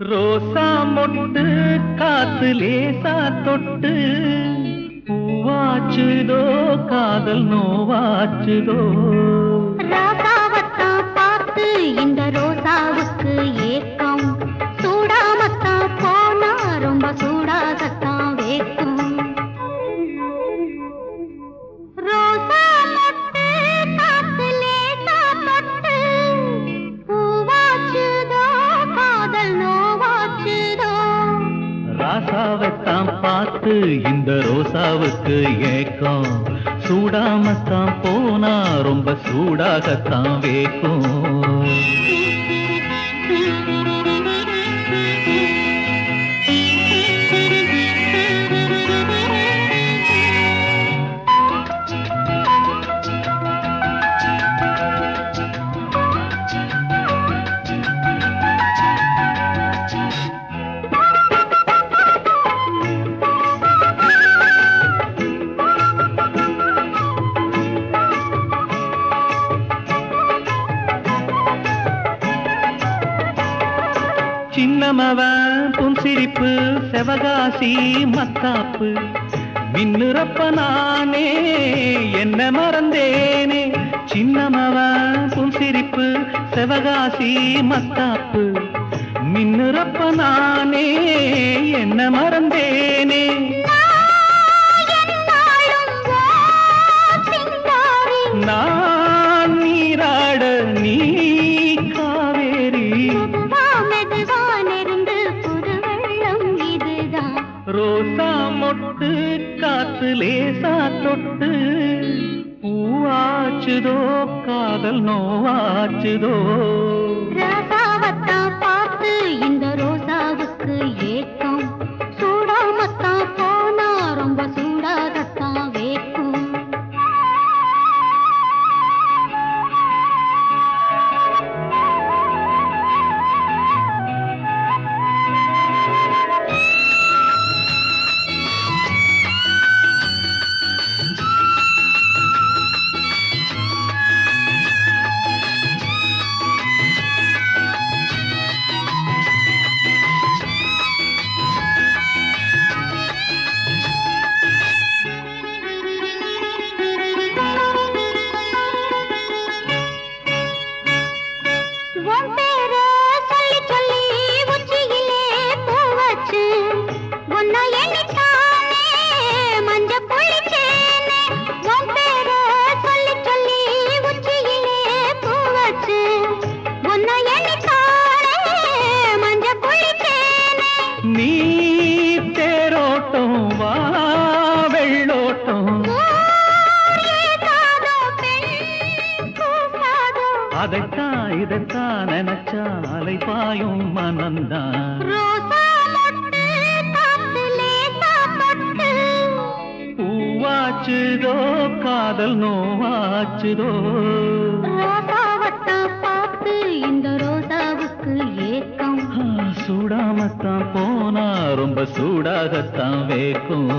ரோசா மொட்டு காத்து லேசா தொட்டு பூவாச்சுதோ காதல் நோவாச்சுதோ ராசாவத்தான் பார்த்து இந்த ரோசாவுக்கு ஏக்கம் சூடாமத்தான் போனா ரொம்ப சூடாகத்தான் வேக்கும் ரோசா மொட்டு காத்து லேசா தொட்டு பூவாச்சுதோ காதல் நோவாச்சுதோ ராசாவைத்தான் பார்த்து இந்த ரோசாவுக்கு ஏக்கம் சூடாமத்தான் போனா ரொம்ப சூடாகத்தான் வேக்கும் சின்னமவன் புன்சிரிப்பு செவகாசி மத்தாப்பு மின்னுறப்ப நானே என்ன மறந்தேனே சின்னமவன் புன்சிரிப்பு செவகாசி மத்தாப்பு மின்னுறப்ப நானே என்ன மறந்தேனே நான் நீராட நீ ரோசா மொட்டு காத்து லேசா தொட்டு பூவாச்சுதோ காதல் நோவாச்சுதோ ராசாவத்தான் பார்த்து இந்த ரோசாவுக்கு ஏக்கம் சூடாமத்தான் போனா ரொம்ப சூடாகத்தான் வேக்கும் நீ தேரோட்டம் வா வெள்ளோட்டம் அதைத்தான் இதைத்தான் நினைச்சா அலை பாயும் மனந்தான் பூவாச்சுதோ காதல் நோவாச்சுதோ பார்த்து இந்த ரோசாவுக்கு ஏக்கம் சூடாமத்தான் போனா ரொம்ப சூடாகத்தான் வேக்கும்